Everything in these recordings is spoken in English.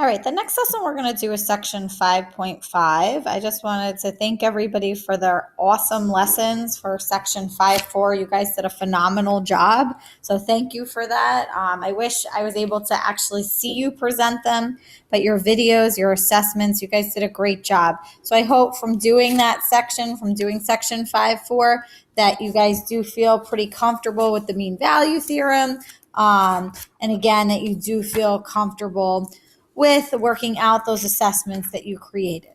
All right, the next lesson we're going to do is section 5.5. I just wanted to thank everybody for their awesome lessons for section 5.4. You guys did a phenomenal job, so thank you for that. I wish I was able to actually see you present them, but your videos, your assessments, you guys did a great job. So I hope from doing that section, from doing section 5.4, that you guys do feel pretty comfortable with the mean value theorem, and again, that you do feel comfortable with working out those assessments that you created.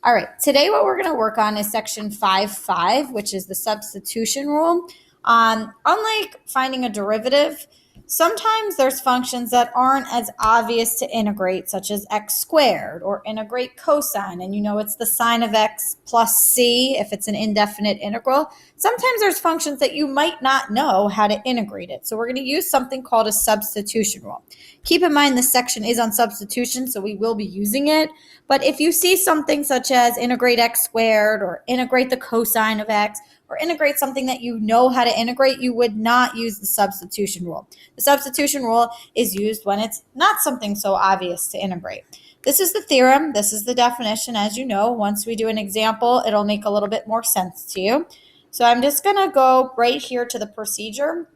All right, today what we're going to work on is section 5.5, which is the substitution rule. Unlike finding a derivative, sometimes there's functions that aren't as obvious to integrate, such as x squared or integrate cosine, and you know it's the sine of x plus c if it's an indefinite integral. Sometimes there's functions that you might not know how to integrate it. So we're going to use something called a substitution rule. Keep in mind this section is on substitution, so we will be using it. But if you see something such as integrate x squared or integrate the cosine of x or integrate something that you know how to integrate, you would not use the substitution rule. The substitution rule is used when it's not something so obvious to integrate. This is the theorem. This is the definition. As you know, once we do an example, it'll make a little bit more sense to you. So I'm just going to go right here to the procedure.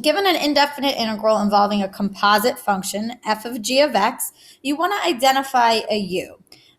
Given an indefinite integral involving a composite function, f of g of x, you want to identify a u.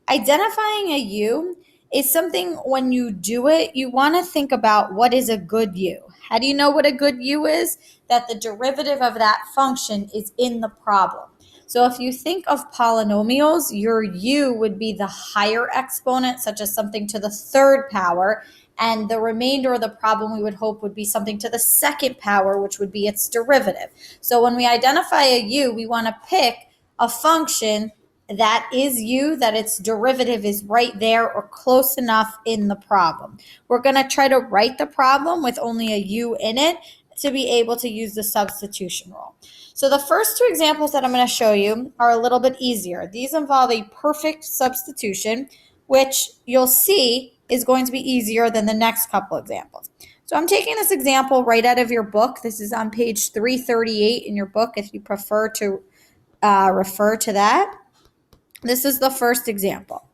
Identifying a u is something when you do it, you want to think about what is a good u. How do you know what a good u is? That the derivative of that function is in the problem. So if you think of polynomials, your u would be the higher exponent, such as something to the third power, and the remainder of the problem we would hope would be something to the second power, which would be its derivative. So when we identify a u, we want to pick a function that is u, that its derivative is right there or close enough in the problem. We're going to try to write the problem with only a u in it to be able to use the substitution rule. So the first two examples that I'm going to show you are a little bit easier. These involve a perfect substitution, which you'll see is going to be easier than the next couple examples. So I'm taking this example right out of your book. This is on page 338 in your book if you prefer to refer to that. This is the first example.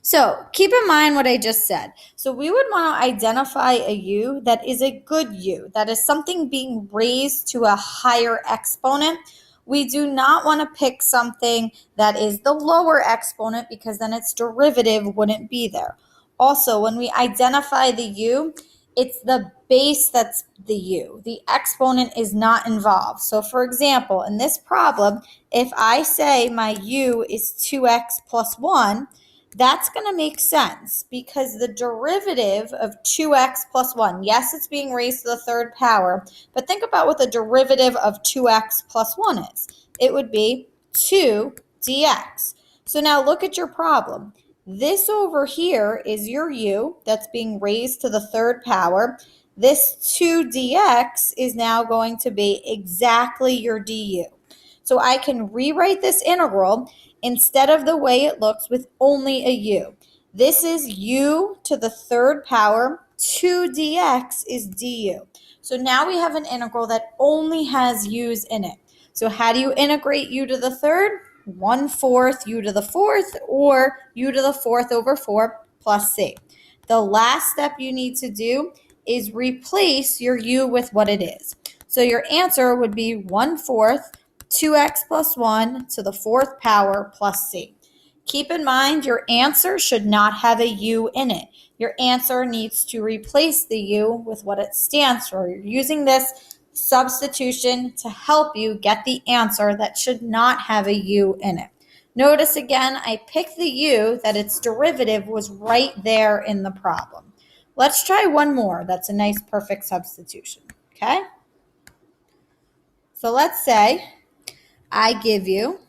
So keep in mind what I just said. So we would want to identify a u that is a good u, that is something being raised to a higher exponent. We do not want to pick something that is the lower exponent because then its derivative wouldn't be there. Also, when we identify the u, it's the base that's the u. The exponent is not involved. So for example, in this problem, if I say my u is 2x plus 1, that's going to make sense because the derivative of 2x plus 1, yes, it's being raised to the third power, but think about what the derivative of 2x plus 1 is. It would be 2 dx. So now look at your problem. This over here is your u that's being raised to the third power. This 2 dx is now going to be exactly your du. So I can rewrite this integral instead of the way it looks with only a u. This is u to the third power. 2 dx is du. So now we have an integral that only has u's in it. So how do you integrate u to the third? 1/4 u to the fourth, or u to the fourth over 4 plus c. The last step you need to do is replace your u with what it is. So your answer would be 1/4 2x plus 1 to the fourth power plus c. Keep in mind your answer should not have a u in it. Your answer needs to replace the u with what it stands for. You're using this substitution to help you get the answer that should not have a u in it. Notice again, I picked the u that its derivative was right there in the problem. Let's try one more. That's a nice perfect substitution, okay? So let's say I give you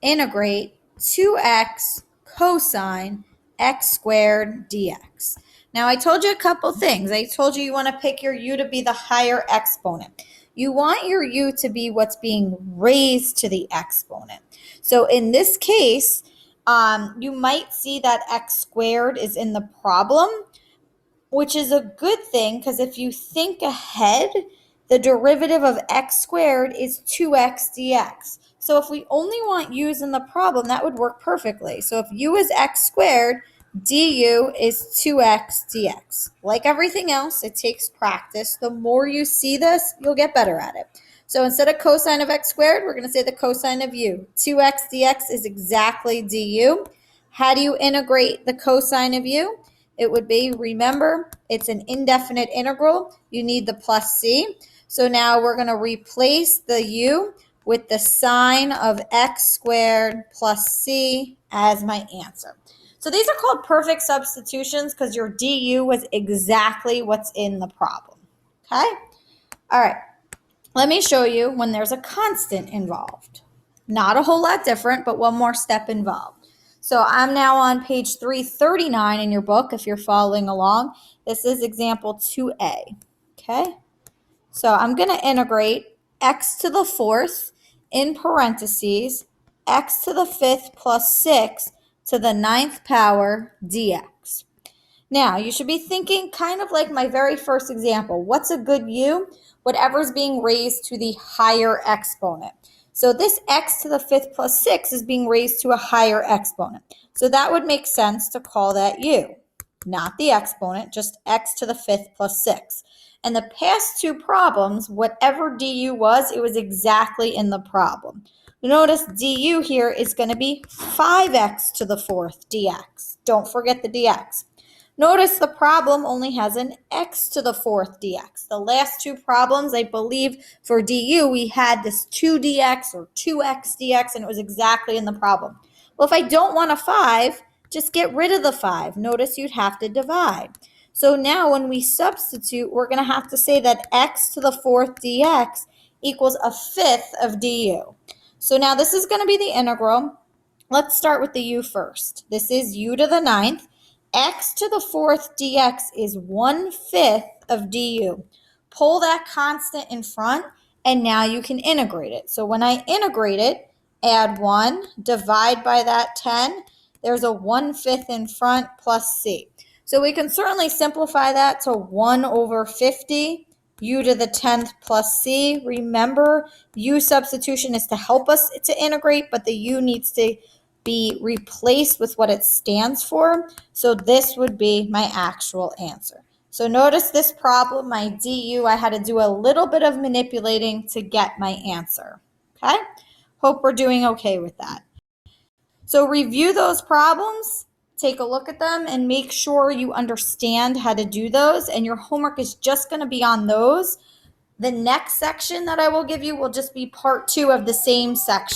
integrate 2x cosine x squared dx. Now, I told you a couple things. I told you want to pick your u to be the higher exponent. You want your u to be what's being raised to the exponent. So in this case, you might see that x squared is in the problem, which is a good thing because if you think ahead, the derivative of x squared is 2x dx. So if we only want u's in the problem, that would work perfectly. So if u is x squared, du is 2x dx. Like everything else, it takes practice. The more you see this, you'll get better at it. So instead of cosine of x squared, we're going to say the cosine of u. 2x dx is exactly du. How do you integrate the cosine of u? It would be, remember, it's an indefinite integral. You need the plus c. So now we're going to replace the u with the sine of x squared plus c as my answer. So these are called perfect substitutions because your du was exactly what's in the problem. Okay? All right. Let me show you when there's a constant involved. Not a whole lot different, but one more step involved. So I'm now on page 339 in your book if you're following along. This is example 2a. Okay? So I'm going to integrate x to the fourth in parentheses, x to the fifth plus 6 to the ninth power dx. Now, you should be thinking kind of like my very first example. What's a good u? Whatever's being raised to the higher exponent. So this x to the fifth plus 6 is being raised to a higher exponent. So that would make sense to call that u. Not the exponent, just x to the fifth plus 6. And the past two problems, whatever du was, it was exactly in the problem. Notice du here is going to be 5x to the fourth dx. Don't forget the dx. Notice the problem only has an x to the fourth dx. The last two problems, I believe, for du, we had this 2dx or 2x dx, and it was exactly in the problem. Well, if I don't want a 5, just get rid of the 5. Notice you'd have to divide. So now when we substitute, we're going to have to say that x to the fourth dx equals a fifth of du. So now this is going to be the integral. Let's start with the u first. This is u to the ninth. X to the fourth dx is 1/5 of du. Pull that constant in front, and now you can integrate it. So when I integrate it, add 1, divide by that 10, there's a 1/5 in front plus c. So we can certainly simplify that to 1 over 50, u to the 10th plus c. Remember, u substitution is to help us to integrate, but the u needs to be replaced with what it stands for. So this would be my actual answer. So notice this problem, my du, I had to do a little bit of manipulating to get my answer. Okay? Hope we're doing okay with that. So review those problems, take a look at them, and make sure you understand how to do those. And your homework is just going to be on those. The next section that I will give you will just be part 2 of the same section.